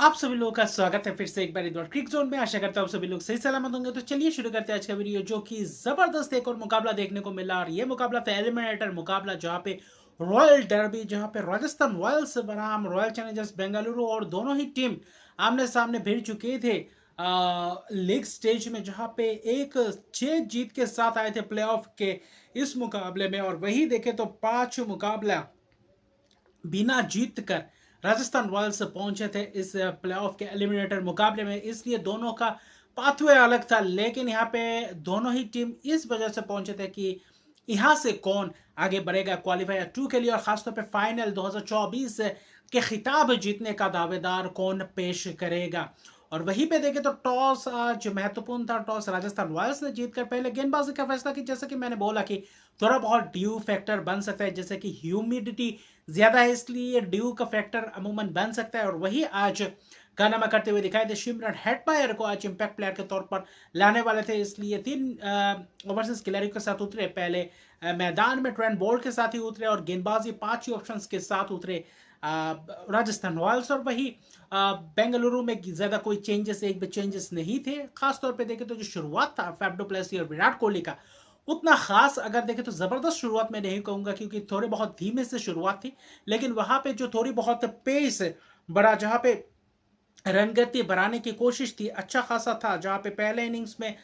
आप सभी लोगों का स्वागत है फिर से एक बार इधर क्रिक जोन में। आशा करता हूँ आप सभी लोग सही सलामत होंगे। तो चलिए शुरू करते हैं आज का वीडियो, जो कि जबरदस्त एक और मुकाबला देखने को मिला। और ये मुकाबला था एलिमिनेटर मुकाबला, जहाँ पे रॉयल डर्बी, जहाँ पे राजस्थान रॉयल्स बनाम रॉयल चैलेंजर्स बेंगलुरु, और दोनों ही टीम आमने सामने भिड़ चुके थे लीग स्टेज में, जहाँ पे एक 6 जीत के साथ आए थे प्लेऑफ के इस मुकाबले में। और वही देखे तो 5 मुकाबला बिना जीत कर राजस्थान रॉयल्स पहुंचे थे इस प्लेऑफ के एलिमिनेटर मुकाबले में। इसलिए दोनों का पाथवे अलग था, लेकिन यहाँ पे दोनों ही टीम इस वजह से पहुंचे थे कि यहाँ से कौन आगे बढ़ेगा क्वालिफायर 2 के लिए, और खासतौर पे फाइनल 2024 के खिताब जीतने का दावेदार कौन पेश करेगा। और वहीं पे देखें तो टॉस आज महत्वपूर्ण था। टॉस राजस्थान रॉयल्स ने जीतकर पहले गेंदबाजी का फैसला की। जैसा कि मैंने बोला कि थोड़ा बहुत ड्यू फैक्टर बन सकता है, जैसे कि ह्यूमिडिटी ज्यादा है, इसलिए ड्यू का फैक्टर अमूमन बन सकता है। और वही आज कारनामा करते हुए दिखाई दे। शिमरन हेटमायर को आज इंपैक्ट प्लेयर के तौर पर लाने वाले थे, इसलिए 3 ओवरसीज खिलाड़ियों के साथ उतरे। पहले मैदान में ट्रेंट बोल्ट के साथ ही उतरे, और गेंदबाजी 5 ही ऑप्शंस के साथ उतरे राजस्थान रॉयल्स। और वही बेंगलुरु में ज्यादा कोई चेंजेस, एक भी चेंजेस नहीं थे। खासतौर पे देखें तो जो शुरुआत था फैफ डु प्लेसी और विराट कोहली का, उतना खास अगर देखें तो जबरदस्त शुरुआत मैं नहीं कहूंगा, क्योंकि थोड़ी बहुत धीमे से शुरुआत थी। लेकिन वहां पे जो थोड़ी बहुत पेस बड़ा, जहां पे रनगति बढ़ाने की कोशिश थी, अच्छा खासा था। जहां पे पहले इनिंग्स में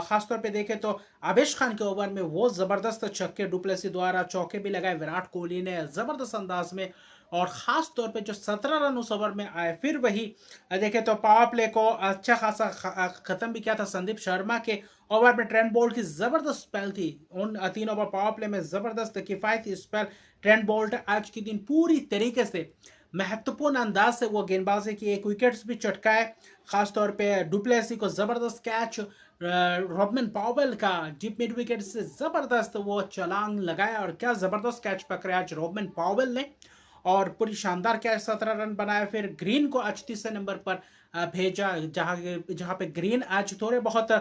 खासतौर पे देखें तो आवेश खान के ओवर में वो जबरदस्त छक्के, डुप्लेसी द्वारा चौके भी लगाए विराट कोहली ने जबरदस्त अंदाज में। और खास तौर पे जो 17 रन उस ओवर में आए, फिर वही देखें तो पावर प्ले को अच्छा खासा खत्म भी किया था संदीप शर्मा के ओवर में। ट्रेंट बोल्ट की जबरदस्त स्पेल थी उन 3 ओवर पावर प्ले में, जबरदस्त किफायती स्पेल। ट्रेंट बोल्ट आज के दिन पूरी तरीके से महत्वपूर्ण अंदाज से वो गेंदबाजी की, एक विकेट्स भी चटकाए। खासतौर पे डुप्लेसी को जबरदस्त कैच, रॉबमन पॉवेल का डीप मिड विकेट से जबरदस्त वो छलांग लगाया, और क्या जबरदस्त कैच पकड़े आज रॉबमन पॉवेल ने, और पूरी शानदार कैच 17 रन बनाए। फिर ग्रीन को आज तीसरे नंबर पर भेजा, जहां जहां पे ग्रीन आज थोड़े बहुत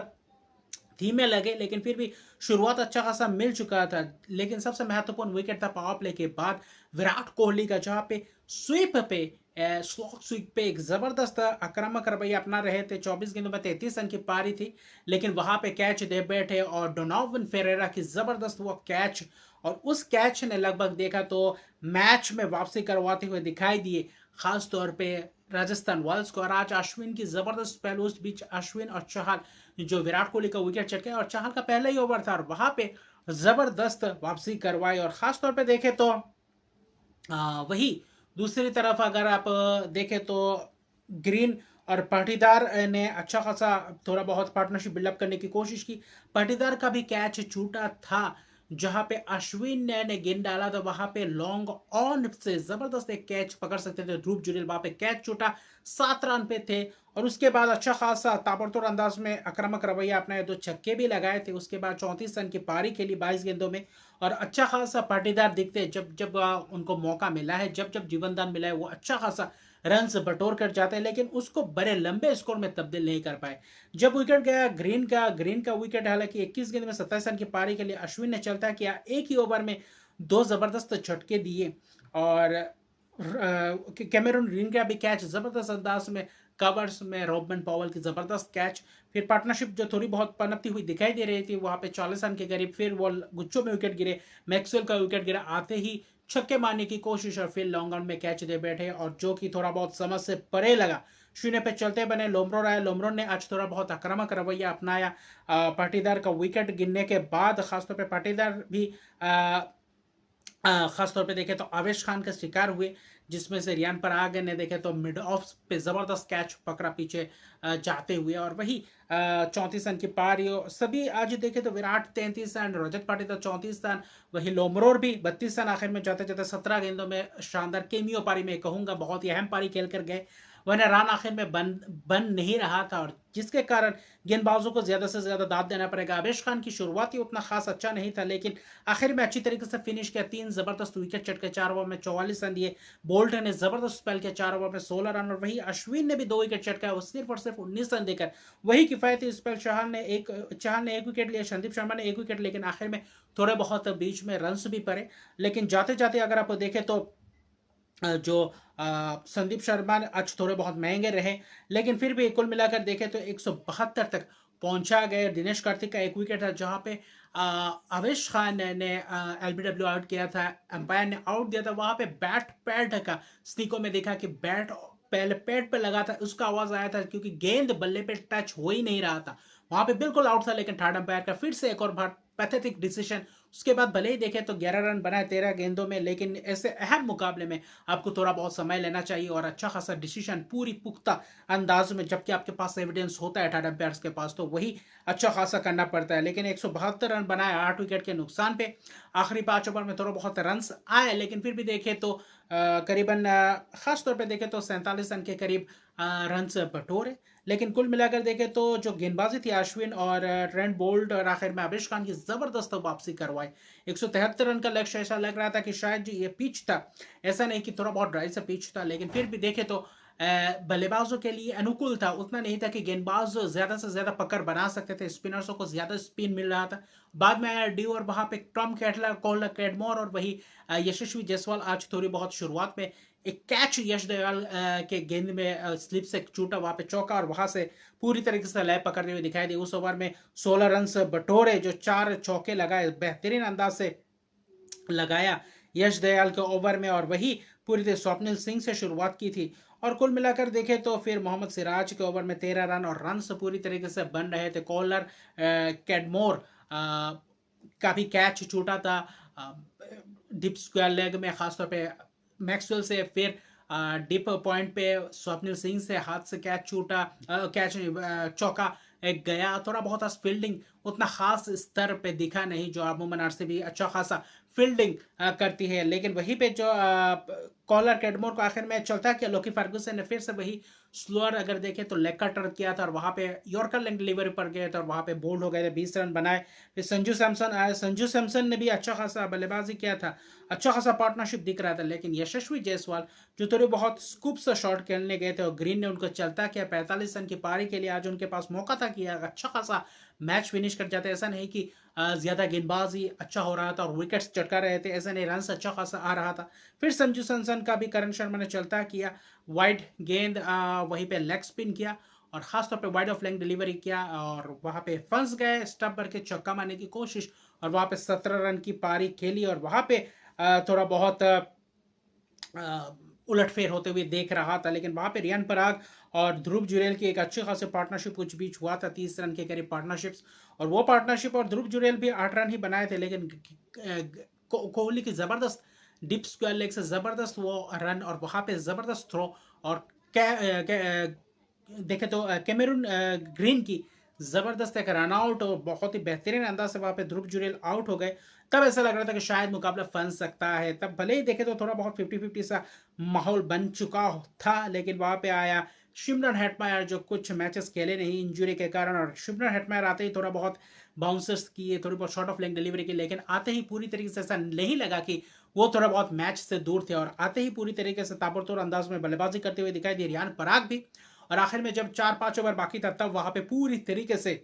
धीमे लगे, लेकिन फिर भी शुरुआत अच्छा खासा मिल चुका था। लेकिन सबसे महत्वपूर्ण विकेट था पावर प्ले के बाद विराट कोहली का, जहां पे स्वीप पे स्लॉक स्वीप पे एक जबरदस्त आक्रामक रवैया अपना रहे थे। 24 गेंदों में 33 रन की पारी थी, लेकिन वहां पे कैच दे बैठे, और डोनोवन फेरेरा की जबरदस्त वो कैच, और उस कैच ने लगभग देखा तो मैच में वापसी करवाते हुए दिखाई दिए, खास तौर पे राजस्थान रॉयल्स को। और आज अश्विन की जबरदस्त पहल, उस बीच अश्विन और चहल जो विराट कोहली का विकेट चटके, और चहल का पहला ही ओवर था, और वहां पे जबरदस्त वापसी करवाई। और खास तौर पे देखें तो वही दूसरी तरफ अगर आप देखें तो ग्रीन और पाटीदार ने अच्छा खासा थोड़ा बहुत पार्टनरशिप बिल्डअप करने की कोशिश की। पाटीदार का भी कैच छूटा था, जहां पे अश्विन ने गेंद डाला, तो वहां पे लॉन्ग ऑन से जबरदस्त एक कैच पकड़ सकते थे ध्रुव जुरेल, वहां पे कैच छूटा, 7 रन पे थे। और उसके बाद अच्छा खासा ताबड़तोड़ अंदाज में आक्रामक रवैया अपनाए, 2 छक्के भी लगाए थे। उसके बाद 34 रन की पारी खेली 22 गेंदों में, और अच्छा खासा पाटीदार दिखते जब जब उनको मौका मिला है, जब जब जीवनदान मिला है, वो अच्छा खासा रन बटोर कर जाते हैं, लेकिन उसको बड़े लंबे स्कोर में तब्दील नहीं कर पाए। जब विकेट गया ग्रीन का विकेट, हालांकि 21 गेंद में 27 रन की पारी के लिए अश्विन ने चलता किया, एक ही ओवर में 2 जबरदस्त झटके दिए। और कैमेरून ग्रीन का भी कैच जबरदस्त अंदाज में, कवर्स में रॉबमन पॉवल की जबरदस्त कैच। फिर पार्टनरशिप जो थोड़ी बहुत पनपती हुई दिखाई दे रही थी, वहां पे 40 रन के करीब, फिर वो गुच्छों में विकेट गिरे। मैक्सवेल का विकेट गिरा, आते ही छक्के मारने की कोशिश, और फिर लॉन्ग ऑन में कैच दे बैठे, और जो कि थोड़ा बहुत समझ से परे लगा। शून्य पे चलते बने लोमरो आए, लोमरो ने आज थोड़ा बहुत आक्रामक रवैया अपनाया। पाटीदार का विकेट गिरने के बाद खासतौर पर पाटीदार भी खासतौर पे देखें तो आवेश खान का शिकार हुए, जिसमें से रियान पराग ने देखे तो मिड ऑफ पे जबरदस्त कैच पकड़ा पीछे जाते हुए। और वही 34 रन की पारी, सभी आज देखे तो विराट 33 रन, रजत पाटीदार 34 रन, वही लोमरोर भी 32 रन, आखिर में जाते जाते 17 गेंदों में शानदार केमियो पारी में कहूंगा, बहुत ही अहम पारी खेल कर गए। वरना रन आखिर में बन नहीं रहा था, और जिसके कारण गेंदबाजों को ज्यादा से ज्यादा दाद देना पड़ेगा। आवेश खान की शुरुआत ही उतना खास अच्छा नहीं था, लेकिन आखिर में अच्छी तरीके से फिनिश किया। 3 जबरदस्त विकेट चटके, 4 ओवर में 44 रन दिए। बोल्ट ने जबरदस्त स्पेल किया, 4 ओवर में 16 रन, और वही अश्विन ने भी 2 विकेट चटकाया, वो सिर्फ और सिर्फ 19 रन देकर वही किफायती स्पेल। चहल ने एक विकेट लिया, संदीप शर्मा ने 1 विकेट, लेकिन आखिर में थोड़े बहुत बीच में रन भी पड़े। लेकिन जाते जाते अगर आप देखें तो जो संदीप शर्मा आज थोड़े बहुत महंगे रहे, लेकिन फिर भी कुल मिलाकर देखें तो 172 तक पहुंचा गए। दिनेश कार्तिक का एक विकेट था जहां पे आवेश खान ने एलबीडब्ल्यू आउट किया था, अंपायर ने आउट दिया था। वहां पे बैट पैर ढका, स्नीकों में देखा कि बैट पहले पैड पे लगा था, उसका आवाज आया था क्योंकि गेंद बल्ले पे टच हो ही नहीं रहा था। वहां पे बिल्कुल आउट था, लेकिन थर्ड अंपायर का फिर से एक और बार पैथेटिक डिसीजन। उसके बाद भले ही देखें तो 11 रन बनाए 13 गेंदों में, लेकिन ऐसे अहम मुकाबले में आपको थोड़ा बहुत समय लेना चाहिए और अच्छा खासा डिसीजन पूरी पुख्ता अंदाज में, जबकि आपके पास एविडेंस होता है थर्ड अंपायर के पास, तो वही अच्छा खासा करना पड़ता है। लेकिन 172 रन बनाए 8 विकेट के नुकसान पे। आखिरी 5 ओवर में थोड़ा बहुत रन आए, लेकिन फिर भी देखें तो करीबन खास तौर पे देखें तो 47 रन के करीब रन बटोरे। लेकिन कुल मिलाकर देखें तो जो गेंदबाजी थी अश्विन और ट्रेंट बोल्ट और आखिर में आबिश खान की जबरदस्त वापसी करवाई। 173 रन का लक्ष्य, ऐसा लग रहा था कि शायद जो ये पिच था, ऐसा नहीं कि थोड़ा बहुत ड्राई सा पिच था, लेकिन फिर भी देखें तो बल्लेबाजों के लिए अनुकूल था। उतना नहीं था कि गेंदबाज ज्यादा से ज्यादा पकड़ बना सकते थे, स्पिनर्सों को ज्यादा स्पिन मिल रहा था। बाद में आया डी और वहां पे टॉम कोहलर कैडमोर और वही यशस्वी जायसवाल। आज थोड़ी बहुत शुरुआत में एक कैच यश दयाल के गेंद में स्लिप से छूटा, वहां पे चौका और वहां से पूरी तरीके से लय पकड़ते हुए दिखाई दी। उस ओवर में 16 रन बटोरे, जो 4 चौके लगाए, बेहतरीन अंदाज से लगाया यश दयाल के ओवर में, और वही पूरी तरह स्वप्निल सिंह से शुरुआत की थी। और कुल मिलाकर देखें तो फिर मोहम्मद सिराज के ओवर में 13 रन और रन पूरी तरीके से बन रहे थे। कॉलर कैडमोर का भी कैच छूटा था डिप स्क्वायर लेग में, खासतौर पे मैक्सवेल से। फिर डिप पॉइंट पे स्वप्निल सिंह से हाथ से कैच छूटा, कैच चौका एक गया। थोड़ा बहुत फील्डिंग उतना खास स्तर पे दिखा नहीं, जो अमूमन आरसीबी अच्छा खासा फील्डिंग करती है। लेकिन वहीं पे जो कॉलर कैडमोर को आखिर में चलता है कि लोकी फर्गुसन ने फिर से वही स्लोअर अगर देखें तो लेग का टर्न किया था और वहां पे यॉर्कर लेग डिलीवरी पर गए थे और वहां पे बोल्ड हो गए थे, 20 रन बनाए। फिर संजू सैमसन आया, संजू सैमसन ने भी अच्छा खासा बल्लेबाजी किया था, अच्छा खासा पार्टनरशिप दिख रहा था। लेकिन यशस्वी जायसवाल जो थोड़े बहुत स्कूप से शॉट खेलने गए थे और ग्रीन ने उनको चलता किया, 45 रन की पारी के लिए आज उनके पास मौका था कि अच्छा खासा मैच फिनिश कर जाते। ऐसा नहीं कि ज्यादा गेंदबाजी अच्छा हो रहा था और विकेट्स चटका रहे थे, ऐसा नहीं, रन अच्छा खासा आ रहा था। फिर संजू सैमसन का भी करण शर्मा ने चलता किया, वाइड गेंद वहीं पे लेग स्पिन किया और खासतौर पे वाइड ऑफ लेग डिलीवरी किया और वहां पे फंस गए, स्टंप भर के छक्का मारने की कोशिश, और वहां पे 17 रन की पारी खेली और वहां पे थोड़ा बहुत उलटफेर होते हुए देख रहा था। लेकिन वहां पे रियान पराग और ध्रुव जुरेल की एक अच्छी खासी पार्टनरशिप कुछ बीच हुआ था, 30 रन के करीब पार्टनरशिप्स, और वो पार्टनरशिप और ध्रुव जुरेल भी 8 रन ही बनाए थे। लेकिन कोहली की जबरदस्त डिप स्क्वायर लेग से जबरदस्त वो रन और वहां पे जबरदस्त थ्रो, और देखे तो कैमरून ग्रीन की जबरदस्त एक रन आउट और बहुत ही बेहतरीन अंदाज से वहां पे ध्रुव जुरेल आउट हो गए। तब ऐसा लग रहा था कि शायद मुकाबला फंस सकता है। तब भले ही देखे तो थोड़ा बहुत 50-50 सा माहौल बन चुका था, लेकिन वहां पे आया शिमरन हेटमायर जो कुछ मैचेस खेले नहीं इंजरी के कारण, और शिमरन हेटमायर आते ही थोड़ा बहुत बाउंसर्स किए, थोड़ी बहुत शॉर्ट ऑफ लेग डिलीवरी की, लेकिन आते ही पूरी तरीके से ऐसा नहीं लगा कि वो थोड़ा बहुत मैच से दूर थे, और आते ही पूरी तरीके से ताबड़तोड़ अंदाज में बल्लेबाजी करते हुए दिखाई दी रियान पराग भी। और आखिर में जब 4-5 ओवर बाकी था, तब वहां पे पूरी तरीके से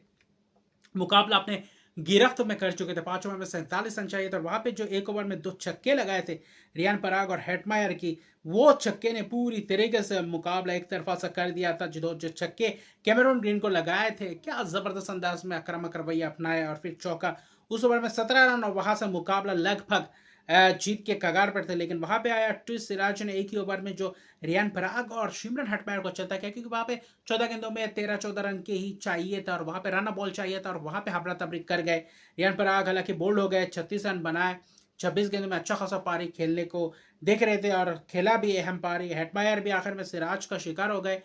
मुकाबला अपने गिरफ्त में कर चुके थे। 5 ओवर में 47 रन चाहिए था, वहां पे जो एक ओवर में 2 छक्के लगाए थे रियान पराग और हेटमायर की, वो छक्के ने पूरी तरीके से मुकाबला एक तरफा सा कर दिया था। जो छक्के कैमरून ग्रीन को लगाए थे, क्या जबरदस्त अंदाज में आक्रामक रवैया अपनाया और फिर चौका। उस ओवर में 17 रन और वहां से मुकाबला लगभग जीत के कगार पर थे। लेकिन वहां पे आया ट्विस्ट, सिराज ने एक ही ओवर में जो रियान पराग और शिमरन हेटमायर को चलता किया, क्योंकि वहां पे 14 गेंदों में 13-14 रन के ही चाहिए था और वहां पे रन बॉल चाहिए था, और वहां पे हबरा तबरी कर गए। रियान पराग हालांकि बोल्ड हो गए, 36 रन बनाए, 26 गेंदों में अच्छा खासा पारी खेलने को देख रहे थे और खेला भी अहम पारी। हेटमायर भी आखिर में सिराज का शिकार हो गए,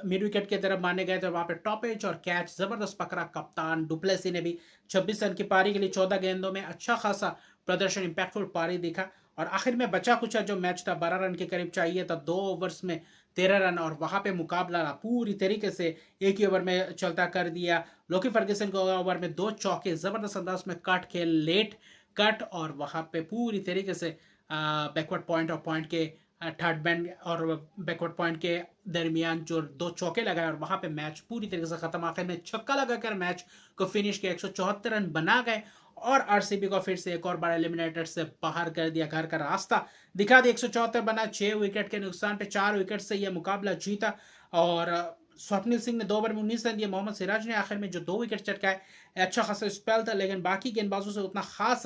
मिड विकेट की तरफ माने गए थे, वहां पे टॉपेज और कैच जबरदस्त पकड़ा कप्तान डुप्लेसी ने भी। 26 रन की पारी के लिए 14 गेंदों में अच्छा खासा प्रदर्शन, इंपैक्टफुल पारी दिखा। और आखिर में बचा कुछ जो मैच था, 12 रन के करीब चाहिए था, 2 ओवर्स में 13 रन, और वहां पे मुकाबला पूरी तरीके से एक ही ओवर में चलता कर दिया। लोकी फर्गुसन को ओवर में 2 चौके जबरदस्त अंदाज में कट खेल, लेट कट, और वहां पे पूरी तरीके से बैकवर्ड पॉइंट और पॉइंट के थर्ड बैंड और बैकवर्ड पॉइंट के दरमियान जो 2 चौके लगाए और वहां पे मैच पूरी तरीके से खत्म। आखिर में छक्का लगाकर मैच को फिनिश किया, 174 रन बना गए और आरसीबी को फिर से एक और बार एलिमिनेटर से बाहर कर दिया, घर का रास्ता दिखा दिया। 174 बना, 6 विकेट के नुकसान पे 4 विकेट से यह मुकाबला जीता। और स्वप्निल सिंह ने 2 ओवर में 19 रन दिए, मोहम्मद सिराज ने आखिर में जो 2 विकेट चटकाए, अच्छा खासा स्पेल था, लेकिन बाकी गेंदबाजों से उतना खास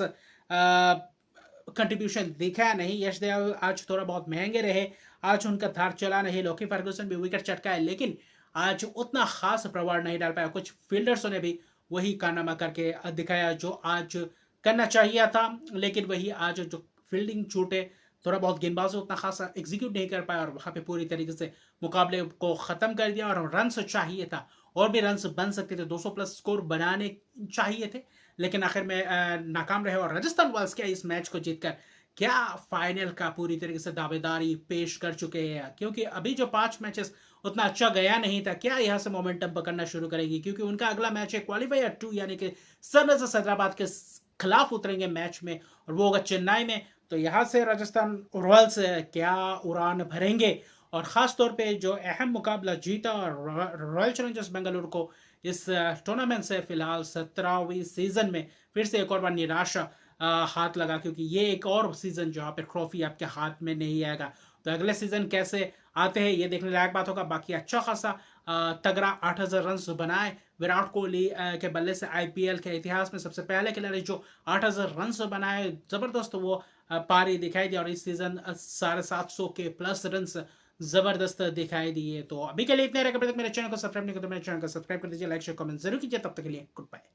कंट्रीब्यूशन दिखा नहीं। यश दयाल आज थोड़ा बहुत महंगे रहे, आज उनका धार चला नहीं। लोकी फर्गूसन भी विकेट चटकाए, लेकिन आज उतना खास प्रभाव नहीं डाल पाया। कुछ फील्डर्सों ने भी वही कारनामा करके दिखाया जो आज करना चाहिए था, लेकिन वही आज जो फील्डिंग छूटे, थोड़ा बहुत गेंदबाजों उतना खासा एग्जीक्यूट नहीं कर पाया और वहाँ पे पूरी तरीके से मुकाबले को ख़त्म कर दिया। और रन चाहिए था, और भी रन बन सकते थे, 200 प्लस स्कोर बनाने चाहिए थे, लेकिन आखिर में नाकाम रहे। और राजस्थान रॉयल्स क्या इस मैच को जीतकर क्या फाइनल का पूरी तरीके से दावेदारी पेश कर चुके हैं, क्योंकि अभी जो 5 मैचेस उतना अच्छा गया नहीं था, क्या यहाँ से मोमेंटम पकड़ना शुरू करेगी, क्योंकि उनका अगला मैच है क्वालिफायर 2 यानी कि सनराइजर्स हैदराबाद के खिलाफ उतरेंगे मैच में, और वो होगा चेन्नई में। तो यहाँ से राजस्थान रॉयल्स क्या उड़ान भरेंगे। और ख़ास तौर पे जो अहम मुकाबला जीता रॉयल चैलेंजर्स बेंगलुरु को इस टूर्नामेंट से फिलहाल 17वीं सीज़न में फिर से एक और बार निराशा हाथ लगा, क्योंकि ये एक और सीज़न जहाँ पे ट्रॉफी आपके हाथ में नहीं आएगा। तो अगले सीज़न कैसे आते हैं ये देखने लायक बात होगा। बाकी अच्छा खासा तगड़ा 8000 रन बनाए विराट कोहली के बल्ले से। आईपीएल के इतिहास में सबसे पहले खिलाड़ी जो 8000 रन बनाए, ज़बरदस्त वो पारी दिखाई दी। और इस सीज़न 750 के प्लस रन जबरदस्त दिखाई दिए। तो अभी के लिए इतने रहेगा। मेरे चैनल को सब्सक्राइब नहीं करते, मेरे चैनल को सब्सक्राइब कर दीजिए, लाइक शेयर कमेंट जरूर कीजिए। तब तक के लिए गुड बाय।